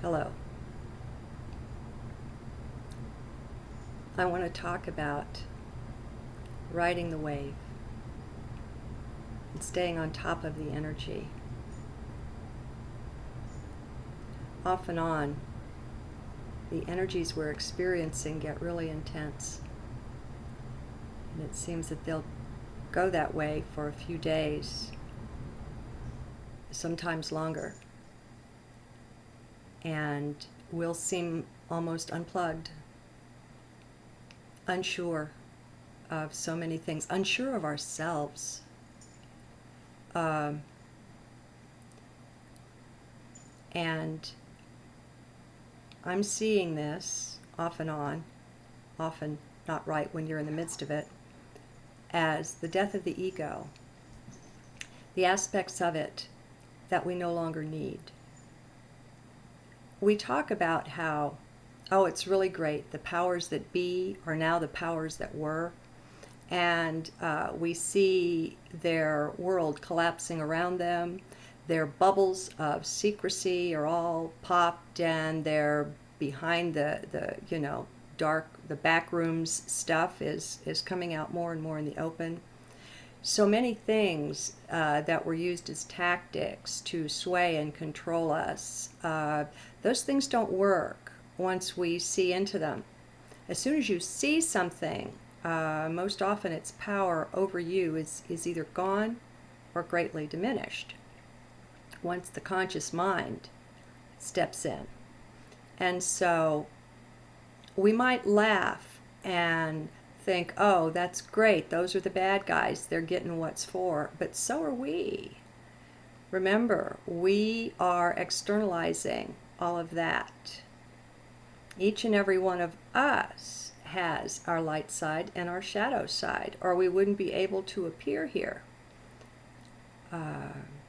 Hello. I want to talk about riding the wave and staying on top of the energy. Off and on, the energies we're experiencing get really intense. And it seems that they'll go that way for a few days, sometimes longer. And we'll seem almost unplugged, unsure of so many things, unsure of ourselves. And I'm seeing this off and on, often not right when you're in the midst of it, as the death of the ego, the aspects of it that we no longer need. We talk about how, oh, it's really great, the powers that be are now the powers that were, and we see their world collapsing around them. Their bubbles of secrecy are all popped, and they're behind the dark, the back rooms stuff is coming out more and more in the open. So many things that were used as tactics to sway and control us, those things don't work once we see into them. As soon as you see something, most often its power over you is either gone or greatly diminished once the conscious mind steps in. And so we might laugh and think, oh, that's great, those are the bad guys, they're getting what's for, but so are we. Remember, we are externalizing all of that. Each and every one of us has our light side and our shadow side, or we wouldn't be able to appear here.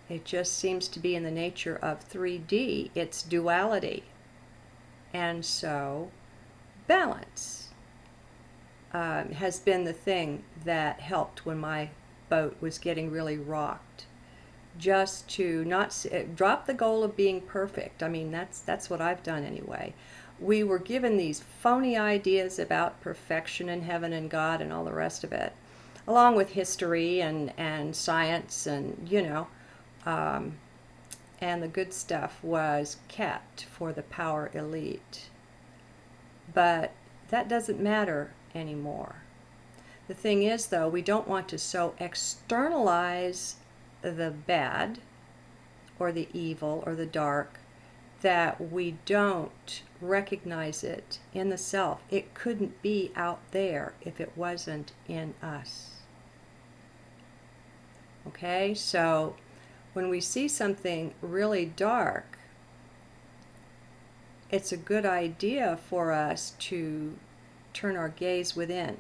It just seems to be in the nature of 3D. It's duality. And so balance has been the thing that helped when my boat was getting really rocked. Just to not drop the goal of being perfect. I mean, that's what I've done anyway. We were given these phony ideas about perfection and heaven and God and all the rest of it, along with history and science and the good stuff was kept for the power elite. But that doesn't matter anymore. The thing is, though, we don't want to so externalize the bad or the evil or the dark that we don't recognize it in the self. It couldn't be out there if it wasn't in us. Okay, so when we see something really dark, it's a good idea for us to turn our gaze within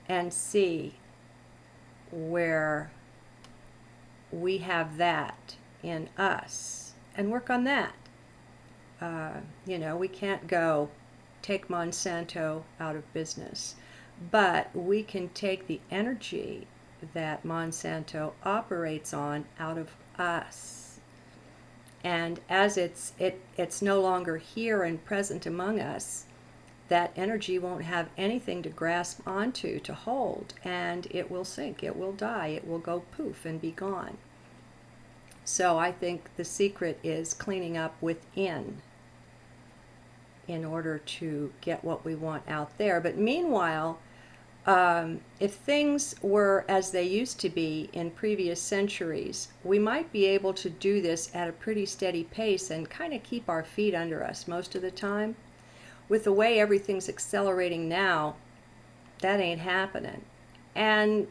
and see where we have that in us and work on that. We can't go take Monsanto out of business, but we can take the energy that Monsanto operates on out of us. And as it's no longer here and present among us, that energy won't have anything to grasp onto, to hold, and it will sink, it will die, it will go poof and be gone. So I think the secret is cleaning up within in order to get what we want out there. But meanwhile, if things were as they used to be in previous centuries, we might be able to do this at a pretty steady pace and kind of keep our feet under us most of the time. With the way everything's accelerating now, that ain't happening. And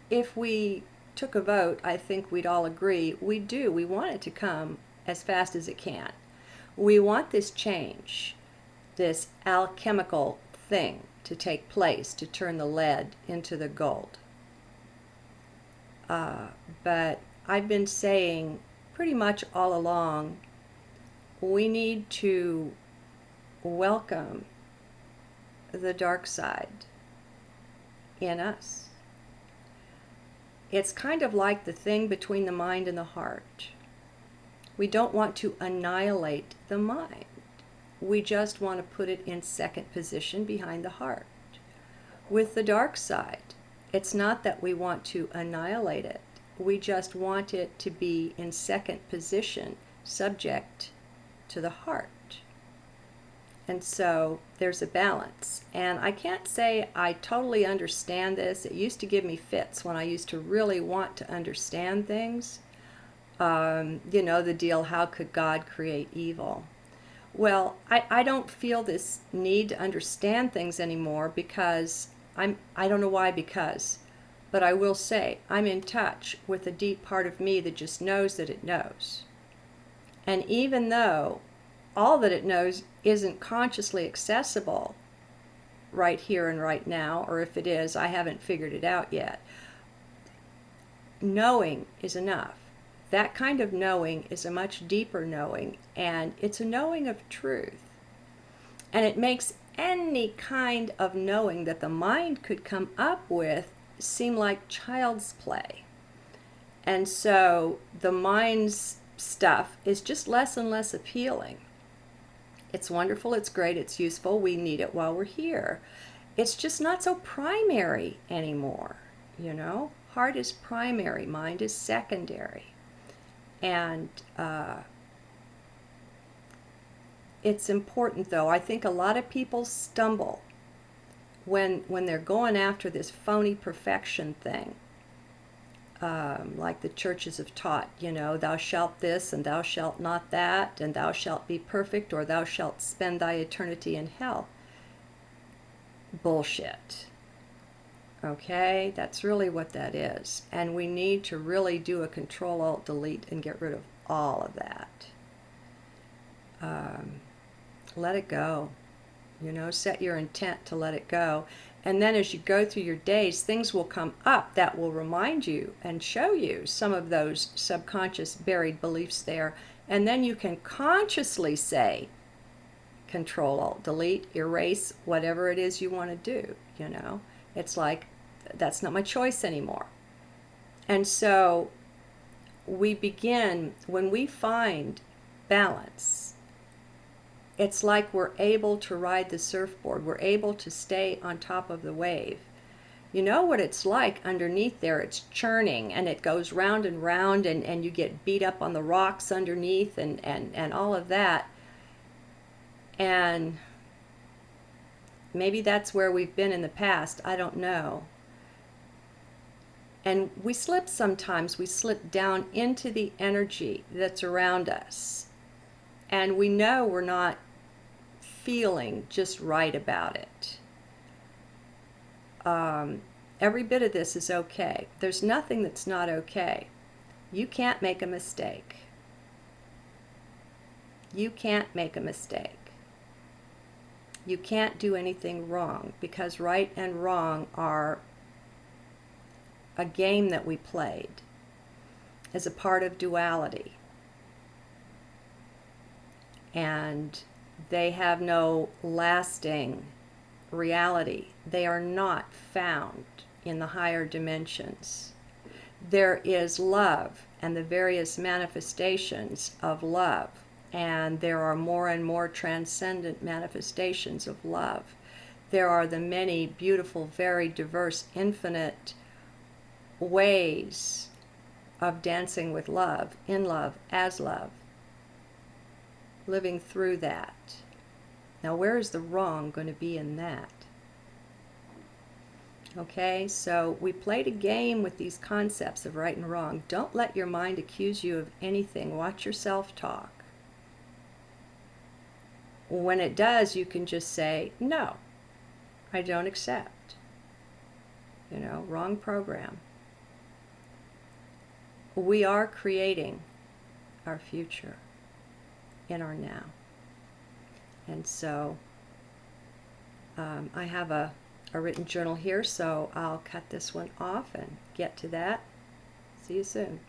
if we took a vote, I think we'd all agree, we want it to come as fast as it can. We want this change, this alchemical thing to take place to turn the lead into the gold. But I've been saying pretty much all along, we need to welcome the dark side in us. It's kind of like the thing between the mind and the heart. We don't want to annihilate the mind. We just want to put it in second position behind the heart. With the dark side, it's not that we want to annihilate it. We just want it to be in second position, subject to the heart. And so there's a balance. And I can't say I totally understand this. It used to give me fits when I used to really want to understand things. The deal, how could God create evil? Well, I don't feel this need to understand things anymore because I don't know why but I will say I'm in touch with a deep part of me that just knows that it knows. And even though all that it knows isn't consciously accessible right here and right now, or if it is, I haven't figured it out yet, knowing is enough. That kind of knowing is a much deeper knowing, and it's a knowing of truth. And it makes any kind of knowing that the mind could come up with seem like child's play. And so the mind's stuff is just less and less appealing. It's wonderful, it's great, it's useful, we need it while we're here. It's just not so primary anymore, Heart is primary, mind is secondary. And it's important, though. I think a lot of people stumble when they're going after this phony perfection thing. Like the churches have taught, thou shalt this and thou shalt not that, and thou shalt be perfect or thou shalt spend thy eternity in hell. Bullshit. Okay, that's really what that is. And we need to really do a Control-Alt-Delete and get rid of all of that. Let it go. Set your intent to let it go. And then as you go through your days, things will come up that will remind you and show you some of those subconscious buried beliefs there. And then you can consciously say, Control-Alt-Delete, erase whatever it is you want to do, It's like, that's not my choice anymore. And so we begin, when we find balance, it's like we're able to ride the surfboard. We're able to stay on top of the wave. You know what it's like underneath there? It's churning and it goes round and round and you get beat up on the rocks underneath and all of that. And maybe that's where we've been in the past. I don't know. And we slip sometimes. We slip down into the energy that's around us. And we know we're not feeling just right about it. Every bit of this is okay. There's nothing that's not okay. You can't make a mistake. You can't make a mistake. You can't do anything wrong because right and wrong are a game that we played as a part of duality. And they have no lasting reality. They are not found in the higher dimensions. There is love and the various manifestations of love, and there are more and more transcendent manifestations of love. There are the many beautiful, very diverse, infinite ways of dancing with love, in love, as love, living through that. Now, where is the wrong going to be in that? Okay, so we played a game with these concepts of right and wrong. Don't let your mind accuse you of anything. Watch your self-talk. When it does, you can just say, no, I don't accept. Wrong program. We are creating our future in our now. And so I have a written journal here, so I'll cut this one off and get to that. See you soon.